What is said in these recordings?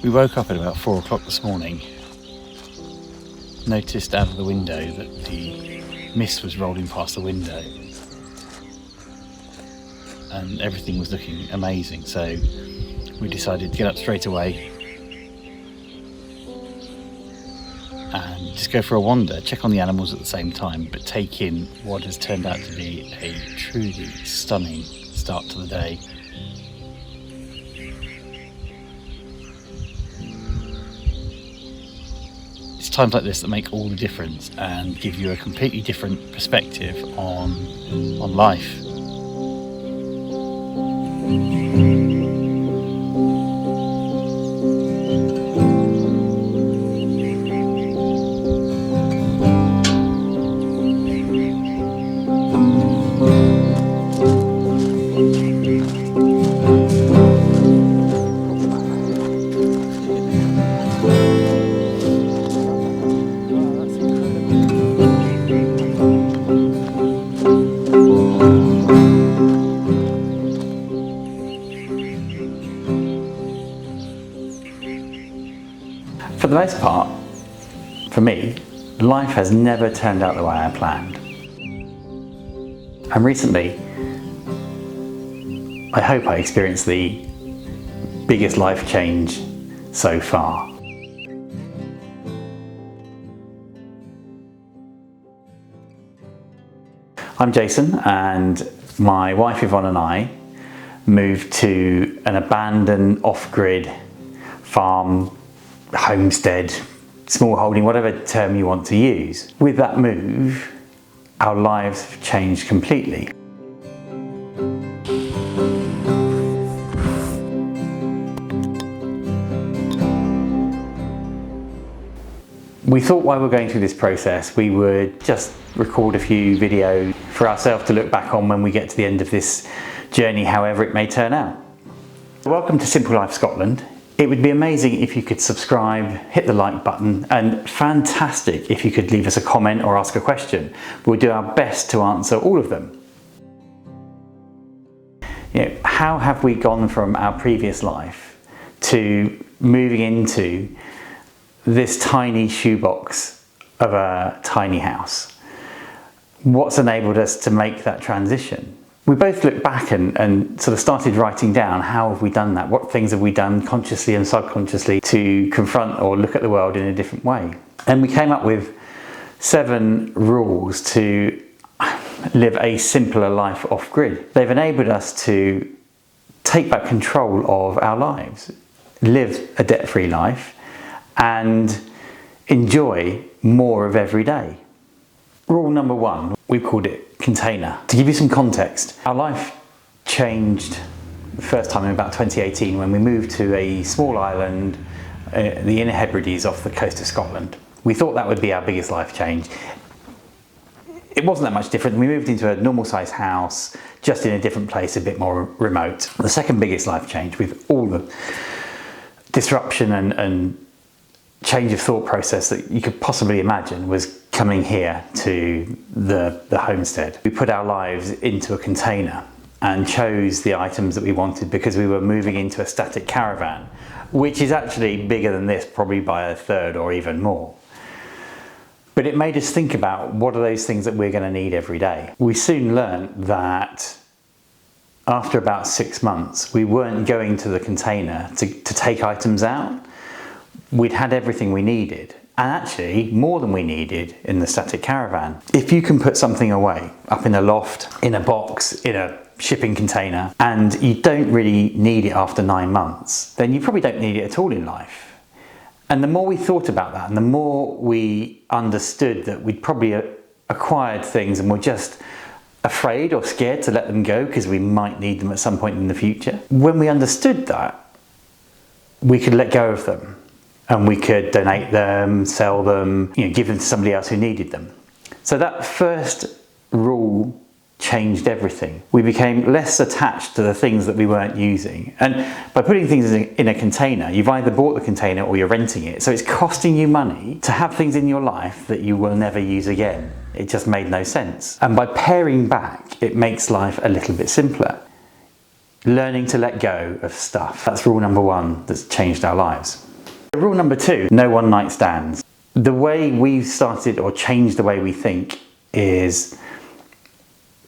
We woke up at about 4 o'clock this morning, noticed out of the window that the mist was rolling past the window and everything was looking amazing, so we decided to get up straight away and just go for a wander, check on the animals at the same time, but take in what has turned out to be a truly stunning start to the day. It's times like this that make all the difference and give you a completely different perspective on life. For the most part, for me, life has never turned out the way I planned. And recently, I hope I experienced the biggest life change so far. I'm Jason, and my wife Yvonne and I moved to an abandoned off-grid farm, homestead, small holding, whatever term you want to use. With that move, our lives have changed completely. We thought while we were going through this process, we would just record a few videos for ourselves to look back on when we get to the end of this journey, however it may turn out. Welcome to Simple Life Scotland. It would be amazing if you could subscribe, hit the like button, and fantastic if you could leave us a comment or ask a question. We'll do our best to answer all of them. How have we gone from our previous life to moving into this tiny shoebox of a tiny house? What's enabled us to make that transition? We both looked back and sort of started writing down how have we done that, what things have we done consciously and subconsciously to confront or look at the world in a different way. And we came up with 7 rules to live a simpler life off-grid. They've enabled us to take back control of our lives, live a debt-free life, and enjoy more of every day. Rule number 1, we've called it container. To give you some context, our life changed the first time in about 2018 when we moved to a small island, the Inner Hebrides off the coast of Scotland. We thought that would be our biggest life change. It wasn't that much different. We moved into a normal sized house, just in a different place, a bit more remote. The second biggest life change, with all the disruption and change of thought process that you could possibly imagine, was coming here to the homestead. We put our lives into a container and chose the items that we wanted because we were moving into a static caravan, which is actually bigger than this, probably by a third or even more. But it made us think about what are those things that we're going to need every day. We soon learned that after about 6 months, we weren't going to the container to take items out. We'd had everything we needed, and actually more than we needed in the static caravan. If you can put something away, up in a loft, in a box, in a shipping container, and you don't really need it after 9 months, then you probably don't need it at all in life. And the more we thought about that, and the more we understood that we'd probably acquired things and were just afraid or scared to let them go because we might need them at some point in the future. When we understood that, we could let go of them. And we could donate them, sell them, give them to somebody else who needed them. So that first rule changed everything. We became less attached to the things that we weren't using. And by putting things in a container, you've either bought the container or you're renting it. So it's costing you money to have things in your life that you will never use again. It just made no sense. And by paring back, it makes life a little bit simpler. Learning to let go of stuff. That's rule number 1 that's changed our lives. Rule number 2, no one night stands. The way we've started or changed the way we think is,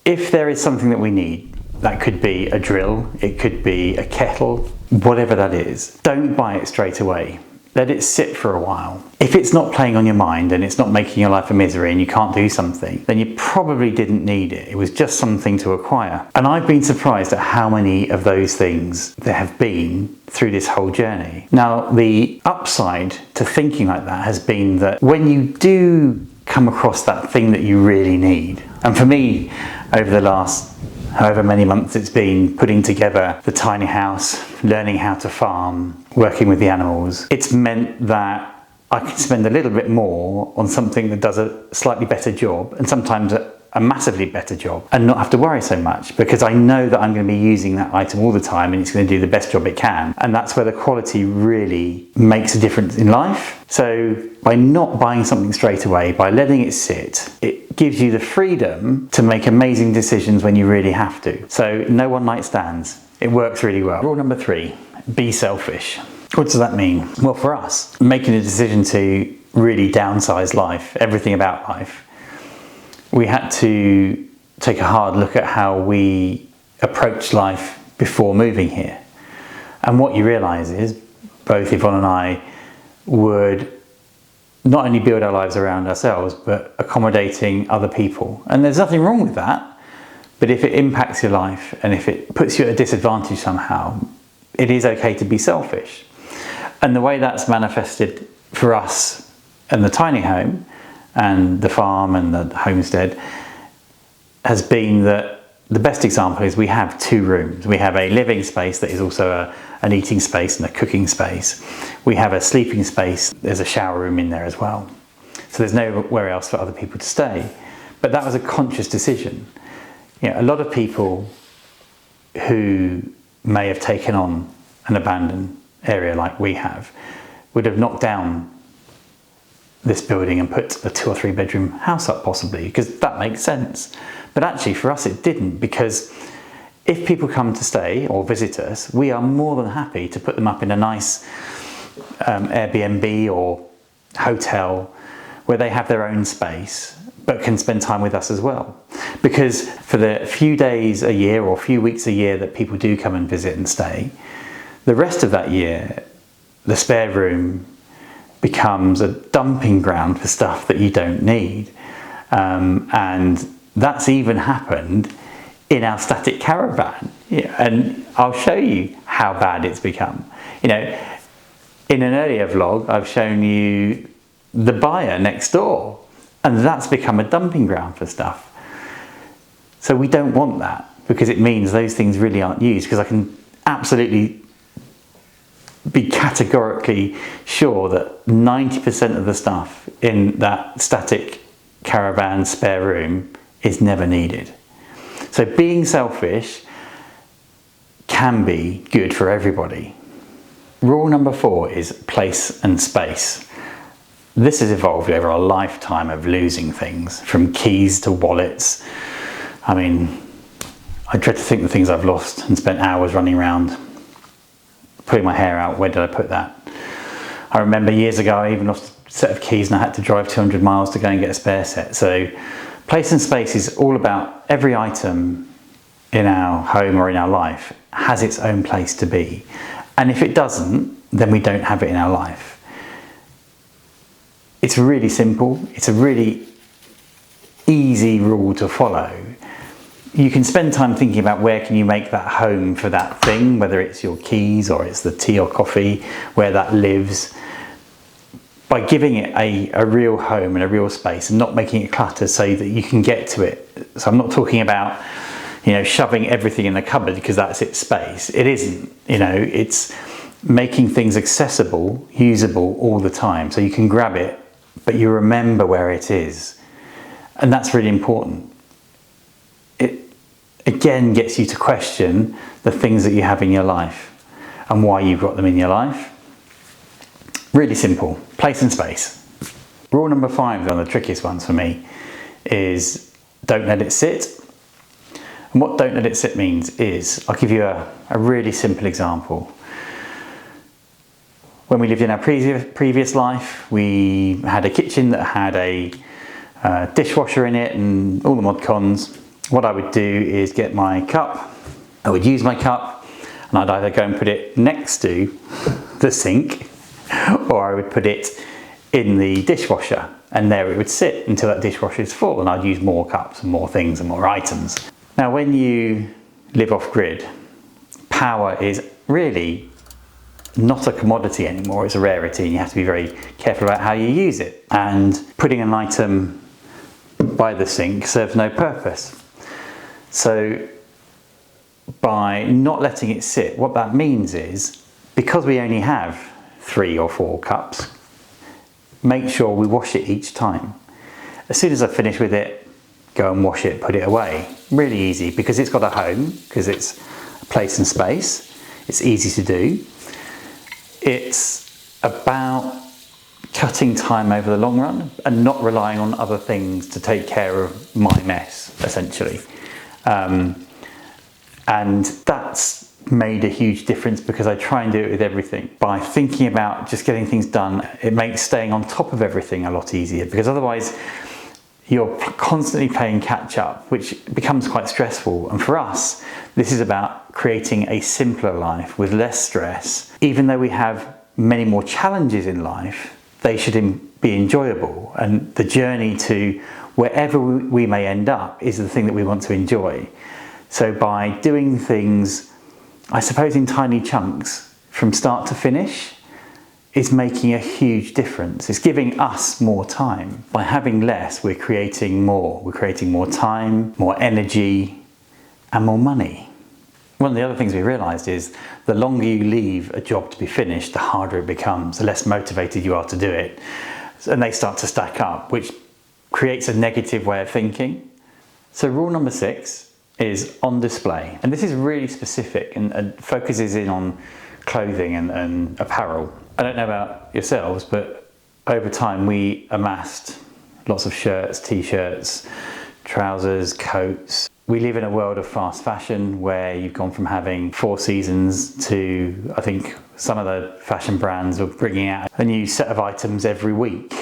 if there is something that we need, that could be a drill, it could be a kettle, whatever that is, don't buy it straight away. Let it sit for a while. If it's not playing on your mind and it's not making your life a misery and you can't do something, then you probably didn't need it. It was just something to acquire. And I've been surprised at how many of those things there have been through this whole journey. Now, the upside to thinking like that has been that when you do come across that thing that you really need, and for me, over the last however many months it's been, putting together the tiny house, learning how to farm, working with the animals, it's meant that I can spend a little bit more on something that does a slightly better job, and sometimes a massively better job, and not have to worry so much, because I know that I'm going to be using that item all the time and it's going to do the best job it can. And that's where the quality really makes a difference in life. So by not buying something straight away, by letting it sit, it gives you the freedom to make amazing decisions when you really have to. So no one night stands. It works really well. Rule number 3, be selfish. What does that mean? Well, for us, making a decision to really downsize life, everything about life, we had to take a hard look at how we approached life before moving here. And what you realise is, both Yvonne and I would not only build our lives around ourselves, but accommodating other people. And there's nothing wrong with that, but if it impacts your life and if it puts you at a disadvantage somehow, it is okay to be selfish. And the way that's manifested for us in the tiny home and the farm and the homestead has been that the best example is we have 2 rooms. We have a living space that is also an eating space and a cooking space. We have a sleeping space. There's a shower room in there as well. So there's nowhere else for other people to stay. But that was a conscious decision. You know, a lot of people who may have taken on an abandoned area like we have would have knocked down this building and put a 2 or 3 bedroom house up, possibly, because that makes sense. But actually for us it didn't, because if people come to stay or visit us, we are more than happy to put them up in a nice Airbnb or hotel where they have their own space but can spend time with us as well. Because for the few days a year or few weeks a year that people do come and visit and stay, the rest of that year the spare room becomes a dumping ground for stuff that you don't need. And that's even happened in our static caravan. Yeah, and I'll show you how bad it's become. You know, in an earlier vlog, I've shown you the buyer next door, and that's become a dumping ground for stuff. So we don't want that, because it means those things really aren't used, because I can absolutely be categorically sure that 90% of the stuff in that static caravan spare room is never needed. So being selfish can be good for everybody. Rule number 4 is place and space. This has evolved over a lifetime of losing things, from keys to wallets. I mean, I dread to think the things I've lost and spent hours running around pulling my hair out. Where did I put that? I remember years ago I even lost a set of keys and I had to drive 200 miles to go and get a spare set. So place and space is all about every item in our home or in our life has its own place to be. And if it doesn't, then we don't have it in our life. It's really simple. It's a really easy rule to follow. You can spend time thinking about where can you make that home for that thing, whether it's your keys or it's the tea or coffee, where that lives, by giving it a real home and a real space and not making it clutter so that you can get to it. So I'm not talking about, you know, shoving everything in the cupboard because that's its space. It isn't, you know, it's making things accessible, usable all the time. So you can grab it, but you remember where it is. And that's really important. It again gets you to question the things that you have in your life and why you've got them in your life. Really simple, place and space. Rule number 5, one of the trickiest ones for me, is don't let it sit. And what don't let it sit means is, I'll give you a really simple example. When we lived in our previous life, we had a kitchen that had a dishwasher in it and all the mod cons. What I would do is get my cup, I would use my cup, and I'd either go and put it next to the sink, or I would put it in the dishwasher, and there it would sit until that dishwasher is full, and I'd use more cups and more things and more items. Now, when you live off grid, power is really not a commodity anymore, it's a rarity, and you have to be very careful about how you use it. And putting an item by the sink serves no purpose. So by not letting it sit, what that means is, because we only have 3 or 4 cups, make sure we wash it each time. As soon as I finish with it, go and wash it, put it away. Really easy, because it's got a home, because it's a place and space. It's easy to do. It's about cutting time over the long run and not relying on other things to take care of my mess, essentially. And that's made a huge difference, because I try and do it with everything. By thinking about just getting things done, it makes staying on top of everything a lot easier, because otherwise you're constantly playing catch up, which becomes quite stressful. And for us, this is about creating a simpler life with less stress. Even though we have many more challenges in life, they should be enjoyable. And the journey to wherever we may end up is the thing that we want to enjoy. So by doing things, I suppose, in tiny chunks from start to finish, is making a huge difference. It's giving us more time. By having less, we're creating more. We're creating more time, more energy, and more money. One of the other things we realised is the longer you leave a job to be finished, the harder it becomes, the less motivated you are to do it. And they start to stack up, which creates a negative way of thinking. So rule number 6 is on display. And this is really specific and focuses in on clothing and apparel. I don't know about yourselves, but over time we amassed lots of shirts, t-shirts, trousers, coats. We live in a world of fast fashion where you've gone from having 4 seasons to, I think some of the fashion brands are bringing out a new set of items every week.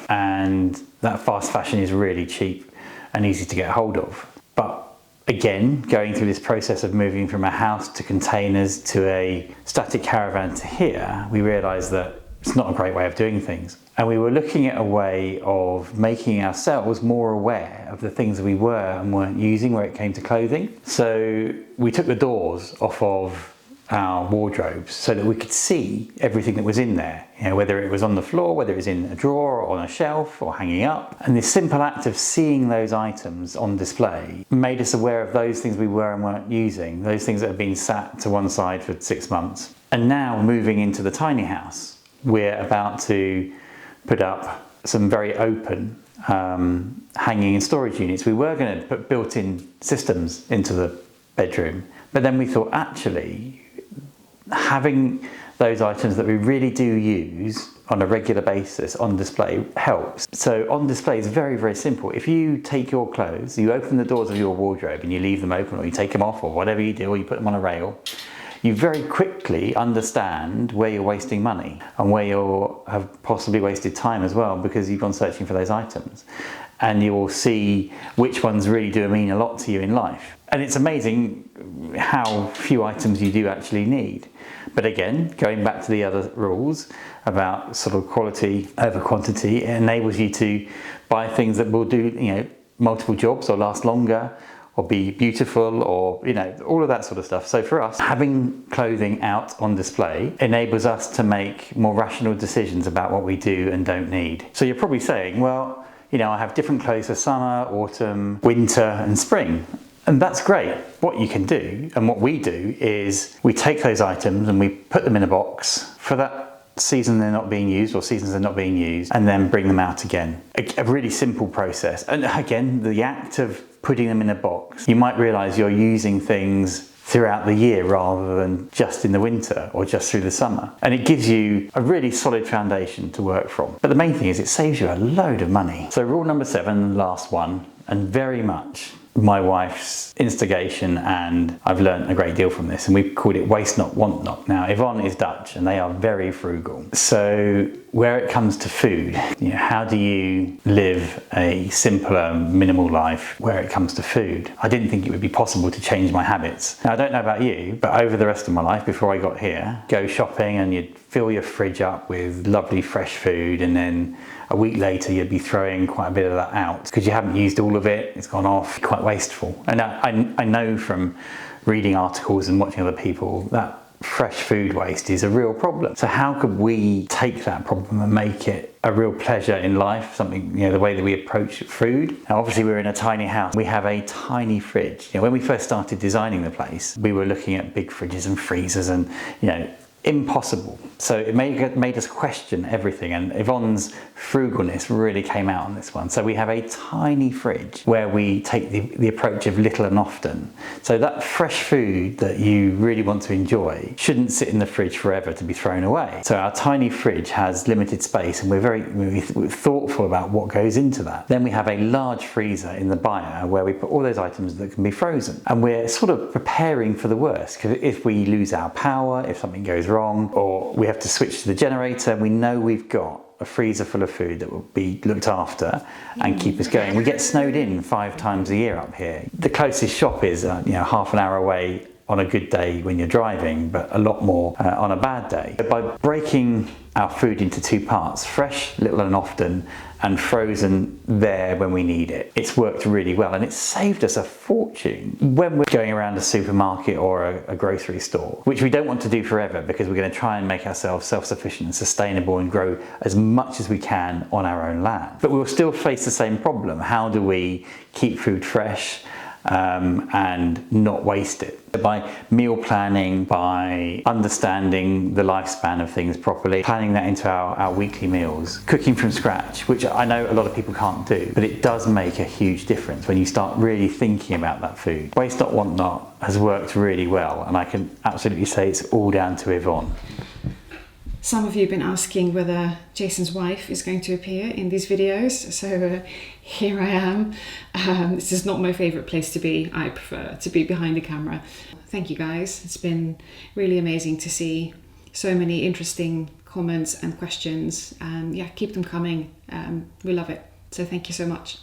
And that fast fashion is really cheap and easy to get hold of. But again, going through this process of moving from a house to containers to a static caravan to here, we realised that it's not a great way of doing things. And we were looking at a way of making ourselves more aware of the things that we were and weren't using where it came to clothing. So we took the doors off of our wardrobes so that we could see everything that was in there, you know, whether it was on the floor, whether it was in a drawer or on a shelf or hanging up. And this simple act of seeing those items on display made us aware of those things we were and weren't using, those things that had been sat to one side for 6 months. And now, moving into the tiny house, we're about to put up some very open hanging and storage units. We were going to put built-in systems into the bedroom, but then we thought, actually, having those items that we really do use on a regular basis on display helps. So on display is very, very simple. If you take your clothes, you open the doors of your wardrobe and you leave them open, or you take them off, or whatever you do, or you put them on a rail, you very quickly understand where you're wasting money and where you have possibly wasted time as well, because you've gone searching for those items. And you will see which ones really do mean a lot to you in life. And it's amazing how few items you do actually need. But again, going back to the other rules about sort of quality over quantity, it enables you to buy things that will do, you know, multiple jobs or last longer, or be beautiful, or, you know, all of that sort of stuff. So for us, having clothing out on display enables us to make more rational decisions about what we do and don't need. So you're probably saying, well, you know, I have different clothes for summer, autumn, winter and spring. And that's great. What you can do, and what we do, is we take those items and we put them in a box for that season they're not being used, or seasons they're not being used, and then bring them out again. A really simple process. And again, the act of putting them in a box, you might realise you're using things throughout the year rather than just in the winter or just through the summer. And it gives you a really solid foundation to work from. But the main thing is it saves you a load of money. So rule number 7, last one, and very much my wife's instigation, and I've learned a great deal from this, and we've called it Waste Not, Want Not. Now, Yvonne is Dutch and they are very frugal. So where it comes to food, how do you live a simpler, minimal life where it comes to food? I didn't think it would be possible to change my habits. Now, I don't know about you, but over the rest of my life, before I got here, go shopping and you'd fill your fridge up with lovely fresh food, and then a week later you'd be throwing quite a bit of that out because you haven't used all of it, it's gone off, quite wasteful. And I know from reading articles and watching other people that fresh food waste is a real problem. So how could we take that problem and make it a real pleasure in life, something, the way that we approach food? Now, obviously we're in a tiny house. We have a tiny fridge. When we first started designing the place, we were looking at big fridges and freezers and, impossible. So it made us question everything, and Yvonne's frugalness really came out on this one. So we have a tiny fridge where we take the approach of little and often. So that fresh food that you really want to enjoy shouldn't sit in the fridge forever to be thrown away. So our tiny fridge has limited space, and we're thoughtful about what goes into that. Then we have a large freezer in the byre where we put all those items that can be frozen, and we're sort of preparing for the worst, because if we lose our power, if something goes wrong, or we have to switch to the generator, we know we've got a freezer full of food that will be looked after and keep us going. We get snowed in 5 times a year up here. The closest shop is half an hour away on a good day when you're driving, but a lot more on a bad day. By breaking our food into 2 parts, fresh, little and often, and frozen there when we need it, it's worked really well, and it's saved us a fortune when we're going around a supermarket or a grocery store, which we don't want to do forever, because we're going to try and make ourselves self-sufficient and sustainable and grow as much as we can on our own land. But we'll still face the same problem. How do we keep food fresh and not waste it? By meal planning, by understanding the lifespan of things properly, planning that into our weekly meals, cooking from scratch, which I know a lot of people can't do, but it does make a huge difference when you start really thinking about that food. Waste Not, Want Not has worked really well, and I can absolutely say it's all down to Yvonne. Some of you have been asking whether Jason's wife is going to appear in these videos, so here I am. This is not my favourite place to be. I prefer to be behind the camera. Thank you guys. It's been really amazing to see so many interesting comments and questions, and keep them coming. We love it. So thank you so much.